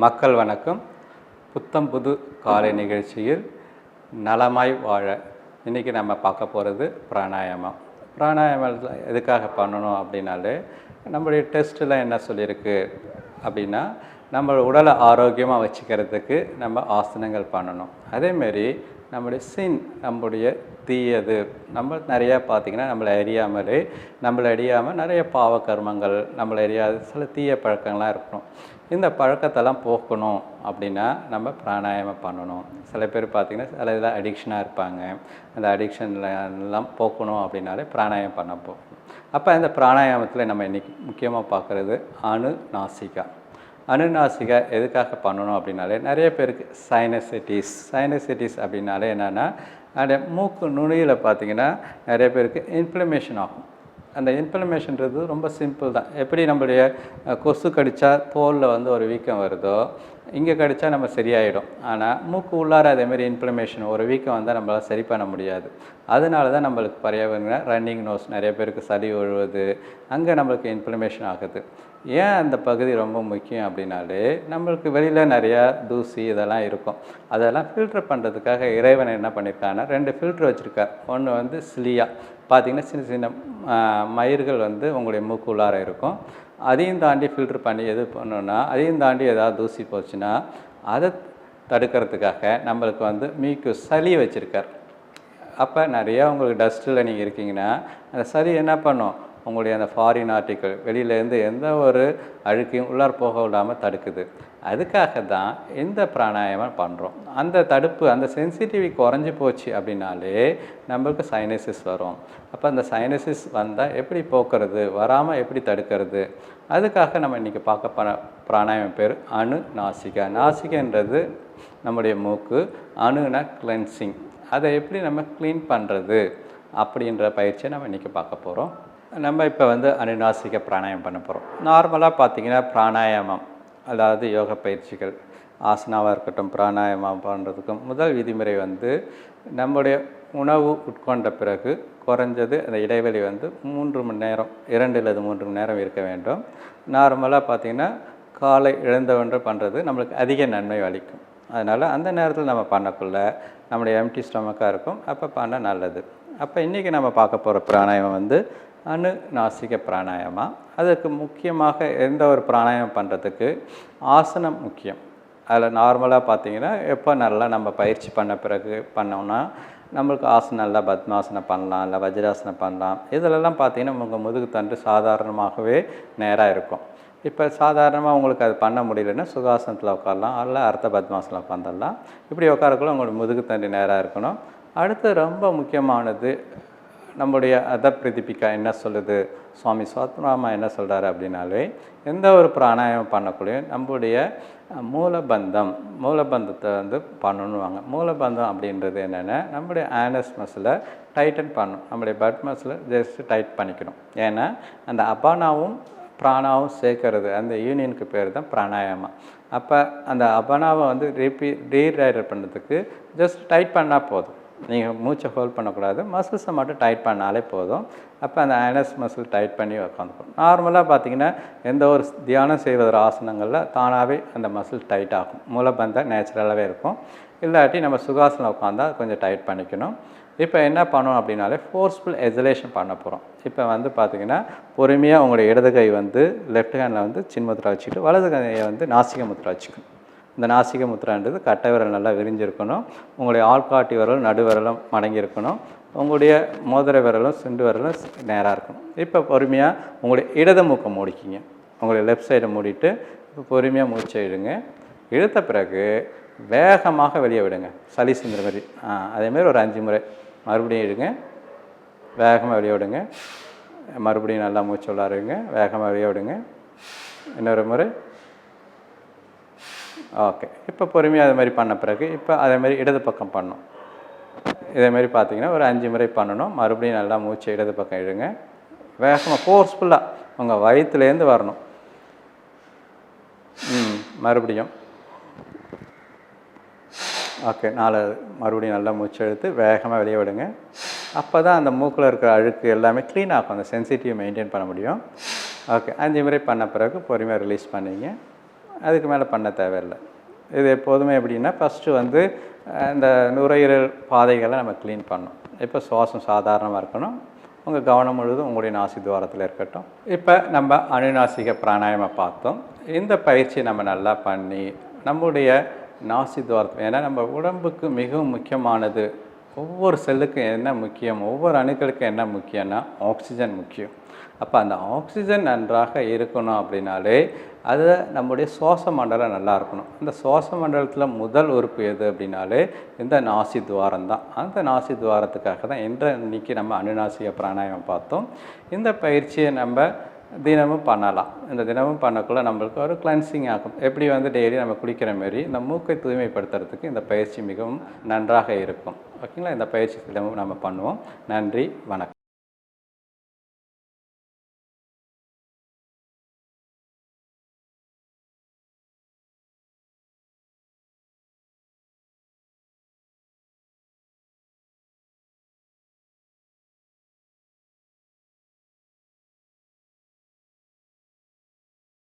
மக்கள் வணக்கம். புத்தம் புது காலை நிகழ்ச்சியில் நலமாய் வாழ இன்றைக்கி நம்ம பார்க்க போகிறது பிராணாயாமம். பிராணாயாமம் எதுக்காக பண்ணணும் அப்படின்னாலே, நம்மளுடைய டெஸ்ட்டில் என்ன சொல்லியிருக்கு அப்படின்னா, நம்ம உடலை ஆரோக்கியமாக வச்சுக்கிறதுக்கு நம்ம ஆசனங்கள் பண்ணணும். அதேமாரி நம்முடைய நம்முடைய தீயது நம்ம நிறையா பார்த்திங்கன்னா நம்மளை அறியாமல் நிறைய பாவகர்மங்கள் நம்மளை அறியாத சில தீய பழக்கங்கள்லாம் இருக்கணும். இந்த பழக்கத்தெல்லாம் போக்கணும் அப்படின்னா நம்ம பிராணாயாமம் பண்ணணும். சில பேர் பார்த்திங்கன்னா சில இதில் அடிக்ஷனாக இருப்பாங்க. அந்த அடிக்ஷன்லாம் போக்கணும் அப்படின்னாலே பிராணாயாமம் பண்ண போகணும். அப்போ இந்த பிராணாயாமத்தில் நம்ம இன்றைக்கி முக்கியமாக பார்க்குறது அனுநாசிகா. அனுநாசிகா எதுக்காக பண்ணணும் அப்படின்னாலே, நிறைய பேருக்கு சைனசைட்டிஸ் அப்படின்னாலே என்னென்னா, அந்த மூக்கு நுனியில் பார்த்திங்கன்னா நிறைய பேருக்கு இன்ஃப்ளமேஷன் ஆகும். அந்த இன்ஃப்ளமேஷன்றது ரொம்ப சிம்பிள் தான். எப்படி நம்மளுடைய கொசு கடித்தா தோலில் ஒரு வீக்கம் வருதோ, இங்கே கடித்தா நம்ம சரியாயிடும். ஆனால் மூக்கு உள்ளார அதேமாரி இன்ஃப்ளமேஷன் ஒரு வீக்கம் வந்தால் நம்மளால் சரி பண்ண முடியாது. அதனால தான் நம்மளுக்கு பரவாயில்ல ரன்னிங் நோஸ், நிறைய பேருக்கு சளி ஒழுவது, அங்கே நம்மளுக்கு இன்ஃப்ளமேஷன் ஆகுது. ஏன் அந்த பகுதி ரொம்ப முக்கியம் அப்படின்னாலே, நம்மளுக்கு வெளியில் நிறையா தூசி இதெல்லாம் இருக்கும். அதெல்லாம் ஃபில்டர் பண்ணுறதுக்காக இறைவன் என்ன பண்ணியிருக்காங்கன்னா 2 ஃபில்ட்ரு வச்சுருக்கார். ஒன்று சிலியா பார்த்திங்கன்னா சின்ன சின்ன மயிர்கள் உங்களுடைய மூக்கு உள்ளார இருக்கும். அதையும் தாண்டி ஃபில்ட்ரு பண்ணி எது பண்ணணுன்னா, அதையும் தாண்டி ஏதாவது தூசி போச்சுன்னா அதை தடுக்கிறதுக்காக நம்மளுக்கு மீக்கு சளி வச்சுருக்கார். அப்போ நிறையா உங்களுக்கு டஸ்ட்டில் நீங்கள் இருக்கீங்கன்னா, அந்த சளி என்ன பண்ணும், உங்களுடைய அந்த ஃபாரின் ஆர்டிக்கிள் வெளியிலேருந்து எந்த ஒரு அழுக்கையும் உள்ளார போக விடாமல் தடுக்குது. அதுக்காக தான் இந்த பிராணாயாமம் பண்ணுறோம். அந்த தடுப்பு, அந்த சென்சிட்டிவிட்டி குறைஞ்சி போச்சு அப்படின்னாலே நம்மளுக்கு சைனசிஸ் வரும். அப்போ அந்த சைனசிஸ் வந்தால் எப்படி போக்குறது, வராமல் எப்படி தடுக்கிறது, அதுக்காக நம்ம இன்றைக்கி பார்க்க பிராணாயாமம் பேர் அனுநாசிகா. நாசிகன்றது நம்முடைய மூக்கு, அணுனா கிளென்சிங். அதை எப்படி நம்ம க்ளீன் பண்ணுறது அப்படின்ற பயிற்சியை நம்ம இன்றைக்கி பார்க்க போகிறோம். நம்ம இப்போ அனுநாசிக பிராணாயாமம் பண்ண போகிறோம். நார்மலாக பார்த்திங்கன்னா பிராணாயாமம், அதாவது யோக பயிற்சிகள், ஆசனாவாக இருக்கட்டும், பிராணாயாமம் பண்ணுறதுக்கும் முதல் விதிமுறை நம்முடைய உணவு உட்கொண்ட பிறகு குறைஞ்சது அந்த இடைவெளி 3 மணி நேரம், 2 அல்லது 3 மணி நேரம் இருக்க வேண்டும். நார்மலாக பார்த்திங்கன்னா காலை எழுந்தவொன்று பண்ணுறது நம்மளுக்கு அதிக நன்மை அளிக்கும். அதனால் அந்த நேரத்தில் நம்ம பண்ணக்குள்ள நம்முடைய எம்டி ஸ்டொமக்காக இருக்கும். அப்போ பண்ண நல்லது. அப்போ இன்றைக்கி நம்ம பார்க்க போகிற பிராணாயாமம் அனுநாசிக பிராணாயாமம். அதுக்கு முக்கியமாக எந்த ஒரு பிராணாயாமம் பண்ணுறதுக்கு ஆசனம் முக்கியம். அதில் நார்மலாக பார்த்திங்கன்னா எப்போ நல்லா நம்ம பயிற்சி பண்ண பிறகு பண்ணோம்னா நம்மளுக்கு ஆசனம் நல்லா பத்மாசனம் பண்ணலாம், இல்லை வஜ்ராசனம் பண்ணலாம். இதிலெல்லாம் பார்த்திங்கன்னா உங்கள் முதுகு தண்டு சாதாரணமாகவே நேராக இருக்கும். இப்போ சாதாரணமாக உங்களுக்கு அது பண்ண முடியலன்னா சுகாசனத்தில் உட்காரலாம், அல்ல அர்த்த பத்மாசனம் உட்காந்துடலாம். இப்படி உட்காரக்குள்ள உங்களுக்கு முதுகு தண்டு நேராக இருக்கணும். அடுத்து ரொம்ப முக்கியமானது, நம்முடைய பிரதிபிக்கா என்ன சொல்லுது, சுவாமி சுவாத்மராமா என்ன சொல்கிறாரு அப்படின்னாலே, எந்த ஒரு பிராணாயாமம் பண்ணக்குள்ளேயும் நம்முடைய மூலபந்தத்தை பண்ணணுவாங்க. மூலபந்தம் அப்படின்றது என்னென்னா, நம்முடைய ஆனஸ் மசிலை டைட்டன் பண்ணணும். நம்முடைய பட் மசிலை ஜஸ்ட்டு டைட் பண்ணிக்கணும். ஏன்னா அந்த அபானாவும் பிராணாவும் சேர்க்கறது, அந்த யூனியனுக்கு பேர் தான் பிராணாயாமம். அப்போ அந்த அபானாவை ரீரைடர் பண்ணுறதுக்கு ஜஸ்ட் டைட் பண்ணால் போதும். நீங்கள் மூச்சை ஹோல்ட் பண்ணக்கூடாது, மசில்ஸை மட்டும் டைட் பண்ணாலே போதும். அப்போ அந்த ஆனஸ் மசில் டைட் பண்ணி உட்காந்துக்கணும். நார்மலாக பார்த்திங்கன்னா எந்த ஒரு தியானம் செய்வதற்கு ஆசனங்களில் தானாகவே அந்த மசில் டைட் ஆகும். மூலபந்தம் நேச்சுரலாகவே இருக்கும். இல்லாட்டி நம்ம சுகாசனம் உட்காந்தா கொஞ்சம் டைட் பண்ணிக்கணும். இப்போ என்ன பண்ணணும் அப்படின்னாலே ஃபோர்ஸ்ஃபுல் எக்ஸலேஷன் பண்ண போகிறோம். இப்போ பார்த்திங்கன்னா பொறுமையாக உங்களுடைய இடது கை லெஃப்ட் ஹேண்டில் சின்முத்ரா வச்சுக்கிட்டு, வலது கையை நாசிக முத்ரா வச்சுக்கணும். இந்த நாசிக முத்ரான்றது கட்டை விரல் நல்லா விரிஞ்சிருக்கணும். உங்களுடைய ஆள்காட்டி விரலும் நடுவிரலும் மடங்கியிருக்கணும். உங்களுடைய மோதிர விரலும் சுண்டு விரலும் நேராக இருக்கணும். இப்போ பொறுமையாக உங்களுடைய இடது மூக்கை மூடிக்கிங்க. உங்களுடைய லெஃப்ட் சைடை மூடிட்டு இப்போ பொறுமையாக மூச்சை இழுங்க. இழுத்த பிறகு வேகமாக வெளியே விடுங்க, சளி சிந்துற மாதிரி. அதேமாரி ஒரு 5 முறை மறுபடியும் இழுங்க, வேகமாக வெளியே விடுங்க. மறுபடியும் நல்லா மூச்சு உள்ளாருங்க, வேகமாக வெளியே விடுங்க. இன்னொரு முறை. ஓகே. இப்போ பொறுமையாக அது மாதிரி பண்ண பிறகு இப்போ அதேமாதிரி இடது பக்கம் பண்ணணும். இதேமாரி பார்த்திங்கன்னா ஒரு 5 முறை பண்ணணும். மறுபடியும் நல்லா மூச்சு இடது பக்கம் இழுங்க, வேகமாக ஃபோர்ஸ்ஃபுல்லாக உங்கள் வயிற்றுலேருந்து வரணும். மறுபடியும். ஓகே. 4 மறுபடியும் நல்லா மூச்சு எடுத்து வேகமாக வெளியே விடுங்க. அப்போ தான் அந்த மூக்கில் இருக்கிற அழுக்கு எல்லாமே க்ளீன் ஆகும், அந்த சென்சிட்டிவ் மெயின்டைன் பண்ண முடியும். ஓகே. 5 முறை பண்ண பிறகு பொறுமையாக ரிலீஸ் பண்ணிங்க. அதுக்கு மேலே பண்ண தேவையில்லை. இது எப்போதுமே எப்படின்னா ஃபஸ்ட்டு வந்து இந்த நுரையீரல் பாதைகளை நம்ம க்ளீன் பண்ணணும். இப்போ சுவாசம் சாதாரணமாக இருக்கணும். உங்கள் கவனம் முழுவதும் உங்களுடைய நாசி துவாரத்தில் இருக்கட்டும். இப்போ நம்ம அனுநாசிக பிராணாயாமம் பார்த்தோம். இந்த பயிற்சியை நம்ம நல்லா பண்ணி நம்முடைய நாசி துவாரத்தில், ஏன்னா நம்ம உடம்புக்கு மிகவும் முக்கியமானது, ஒவ்வொரு செல்லுக்கும் என்ன முக்கியம், ஒவ்வொரு அணுக்களுக்கும் என்ன முக்கியம்னா ஆக்சிஜன் முக்கியம். அப்போ அந்த ஆக்சிஜன் நன்றாக இருக்கணும் அப்படின்னாலே அது நம்முடைய சுவாச மண்டலம் நல்லா இருக்கணும். இந்த சுவாச மண்டலத்தில் முதல் உறுப்பு எது அப்படின்னாலே இந்த நாசி துவாரம் தான். அந்த நாசி துவாரத்துக்காக தான் இன்னைக்கு நம்ம அனுநாசிக பிராணாயாமம் பார்த்தோம். இந்த பயிற்சியை நம்ம தினமும் பண்ணலாம். இந்த தினமும் பண்ணக்குள்ள நம்மளுக்கு ஒரு கிளென்சிங் ஆகும். எப்படி வந்து டெய்லி நம்ம குளிக்கிற மாரி இந்த மூக்கை தூய்மைப்படுத்துறதுக்கு இந்த பயிற்சி மிகவும் நன்றாக இருக்கும். ஓகேங்களா? இந்த பயிற்சி தினமும் நம்ம பண்ணுவோம். நன்றி, வணக்கம்.